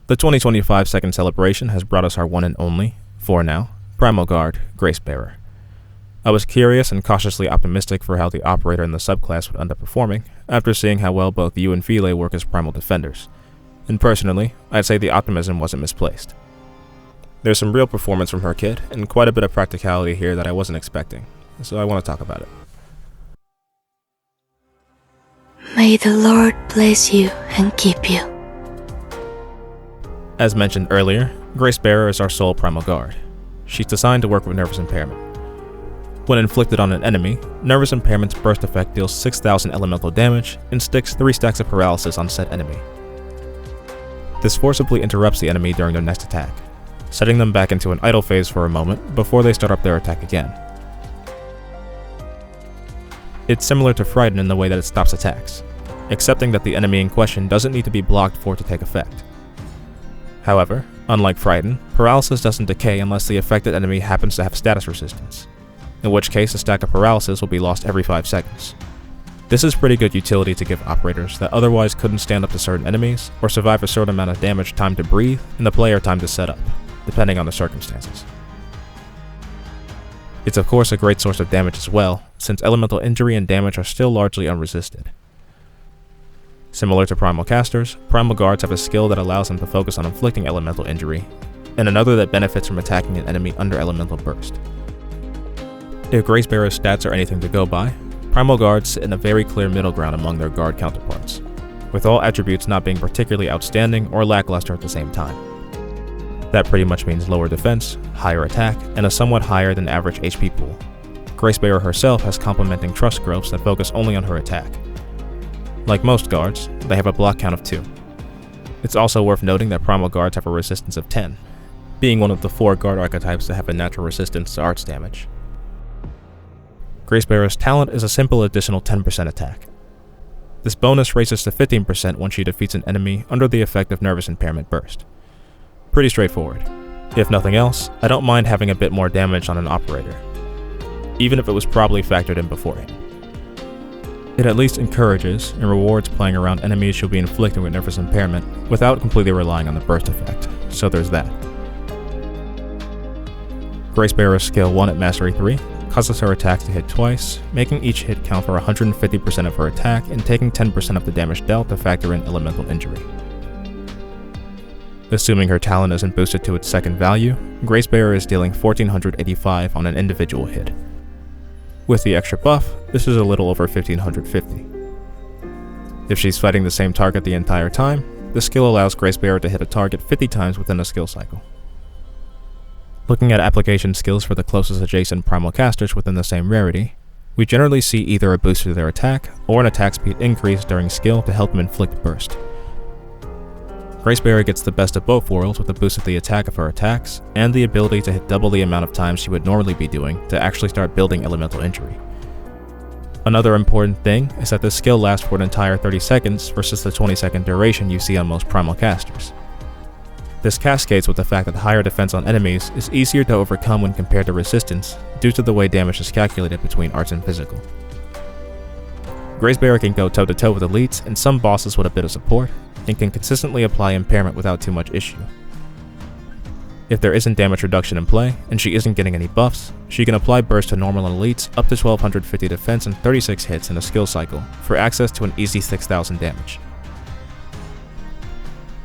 The 2025 second celebration has brought us our one and only, for now, Primal Guard, Gracebearer. I was curious and cautiously optimistic for how the operator in the subclass would end up performing, after seeing how well both you and Philae work as Primal defenders. And personally, I'd say the optimism wasn't misplaced. There's some real performance from her kit, and quite a bit of practicality here that I wasn't expecting, so I want to talk about it. May the Lord bless you and keep you. As mentioned earlier, Gracebearer is our sole Primal Guard. She's designed to work with nervous impairment. When inflicted on an enemy, Nervous Impairment's burst effect deals 6,000 elemental damage and sticks 3 stacks of paralysis on said enemy. This forcibly interrupts the enemy during their next attack, setting them back into an idle phase for a moment before they start up their attack again. It's similar to Frighten in the way that it stops attacks, excepting that the enemy in question doesn't need to be blocked for it to take effect. However, unlike Frighten, paralysis doesn't decay unless the affected enemy happens to have status resistance, in which case a stack of paralysis will be lost every 5 seconds. This is pretty good utility to give operators that otherwise couldn't stand up to certain enemies or survive a certain amount of damage time to breathe and the player time to set up, depending on the circumstances. It's of course a great source of damage as well, since elemental injury and damage are still largely unresisted. Similar to Primal casters, Primal Guards have a skill that allows them to focus on inflicting elemental injury, and another that benefits from attacking an enemy under elemental burst. If Gracebearer's stats are anything to go by, Primal Guards sit in a very clear middle ground among their guard counterparts, with all attributes not being particularly outstanding or lackluster at the same time. That pretty much means lower defense, higher attack, and a somewhat higher than average HP pool. Gracebearer herself has complementing trust growths that focus only on her attack. Like most guards, they have a block count of 2. It's also worth noting that Primal Guards have a resistance of 10, being one of the 4 guard archetypes that have a natural resistance to arts damage. Gracebearer's talent is a simple additional 10% attack. This bonus raises to 15% when she defeats an enemy under the effect of Nervous Impairment Burst. Pretty straightforward. If nothing else, I don't mind having a bit more damage on an operator, even if it was probably factored in beforehand. It at least encourages and rewards playing around enemies she'll be inflicting with Nervous Impairment without completely relying on the burst effect, so there's that. Gracebearer's skill 1 at Mastery 3 causes her attacks to hit twice, making each hit count for 150% of her attack and taking 10% of the damage dealt to factor in elemental injury. Assuming her talent isn't boosted to its second value, Gracebearer is dealing 1485 on an individual hit. With the extra buff, this is a little over 1550. If she's fighting the same target the entire time, the skill allows Gracebearer to hit a target 50 times within a skill cycle. Looking at application skills for the closest adjacent Primal casters within the same rarity, we generally see either a boost to their attack or an attack speed increase during skill to help them inflict burst. Gracebearer gets the best of both worlds with a boost of the attack of her attacks and the ability to hit double the amount of times she would normally be doing to actually start building elemental injury. Another important thing is that this skill lasts for an entire 30 seconds versus the 20-second duration you see on most Primal casters. This cascades with the fact that higher defense on enemies is easier to overcome when compared to resistance due to the way damage is calculated between arts and physical. Gracebearer can go toe-to-toe with elites and some bosses with a bit of support, and can consistently apply impairment without too much issue. If there isn't damage reduction in play, and she isn't getting any buffs, she can apply burst to normal and elites up to 1250 defense and 36 hits in a skill cycle for access to an easy 6000 damage.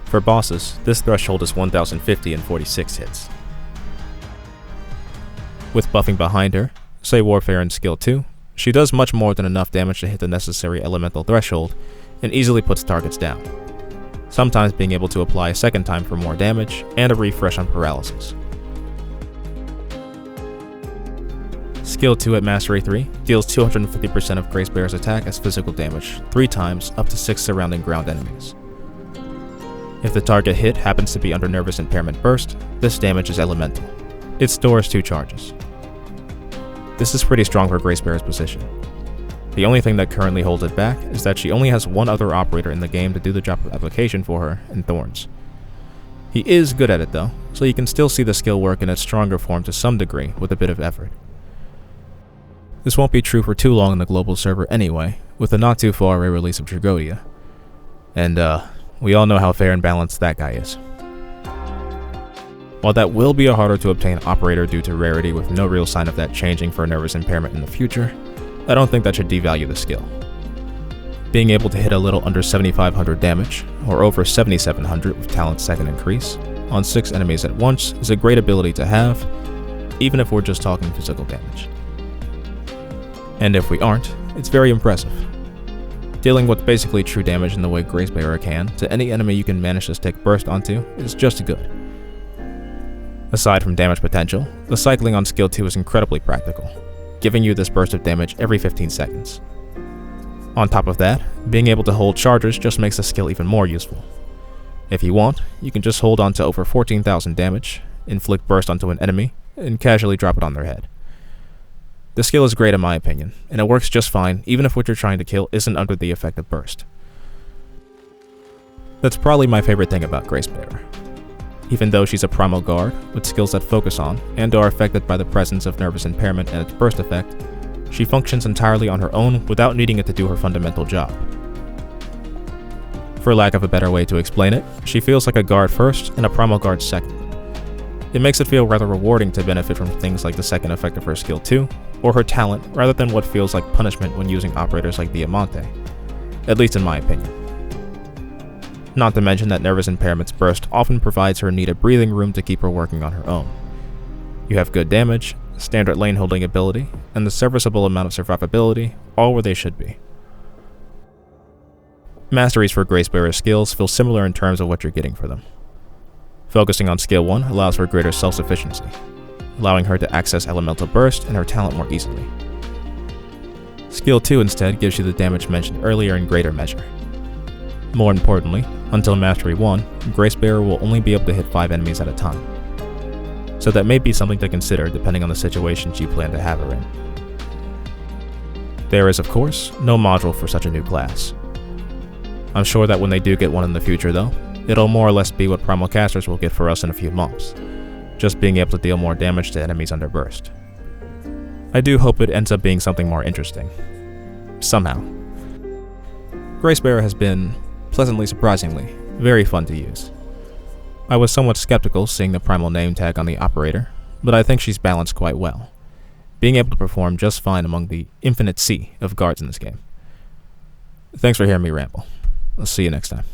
For bosses, this threshold is 1050 and 46 hits. With buffing behind her, say Warfare and Skill 2, she does much more than enough damage to hit the necessary elemental threshold and easily puts targets down, sometimes being able to apply a second time for more damage and a refresh on paralysis. Skill 2 at Mastery 3 deals 250% of Gracebearer's attack as physical damage 3 times up to 6 surrounding ground enemies. If the target hit happens to be under Nervous Impairment Burst, this damage is elemental. It stores 2 charges. This is pretty strong for Gracebearer's position. The only thing that currently holds it back is that she only has one other operator in the game to do the job of application for her in Thorns. He is good at it though, so you can still see the skill work in its stronger form to some degree with a bit of effort. This won't be true for too long in the global server anyway, with the not too far away release of Tragodia. And we all know how fair and balanced that guy is. While that will be a harder to obtain operator due to rarity with no real sign of that changing for nervous impairment in the future, I don't think that should devalue the skill. Being able to hit a little under 7,500 damage, or over 7,700 with talent's second increase, on 6 enemies at once is a great ability to have, even if we're just talking physical damage. And if we aren't, it's very impressive. Dealing with basically true damage in the way Gracebearer can to any enemy you can manage to stick burst onto is just good. Aside from damage potential, the cycling on skill 2 is incredibly practical, giving you this burst of damage every 15 seconds. On top of that, being able to hold charges just makes the skill even more useful. If you want, you can just hold on to over 14,000 damage, inflict burst onto an enemy, and casually drop it on their head. The skill is great in my opinion, and it works just fine even if what you're trying to kill isn't under the effect of burst. That's probably my favorite thing about Gracebearer. Even though she's a primal guard with skills that focus on and are affected by the presence of nervous impairment and its burst effect, she functions entirely on her own without needing it to do her fundamental job. For lack of a better way to explain it, she feels like a guard first and a primal guard second. It makes it feel rather rewarding to benefit from things like the second effect of her skill 2, or her talent, rather than what feels like punishment when using operators like Diamante, at least in my opinion. Not to mention that nervous impairment's burst often provides her needed breathing room to keep her working on her own. You have good damage, standard lane holding ability, and the serviceable amount of survivability, all where they should be. Masteries for Gracebearer skills feel similar in terms of what you're getting for them. Focusing on skill 1 allows for greater self-sufficiency, allowing her to access elemental burst and her talent more easily. Skill 2 instead gives you the damage mentioned earlier in greater measure. More importantly, until Mastery 1, Gracebearer will only be able to hit 5 enemies at a time. So that may be something to consider depending on the situations you plan to have her in. There is, of course, no module for such a new class. I'm sure that when they do get one in the future though, it'll more or less be what Primal casters will get for us in a few months, just being able to deal more damage to enemies under burst. I do hope it ends up being something more interesting. Somehow. Gracebearer has been, pleasantly surprisingly, very fun to use. I was somewhat skeptical seeing the Primal name tag on the operator, but I think she's balanced quite well, being able to perform just fine among the infinite sea of guards in this game. Thanks for hearing me ramble. I'll see you next time.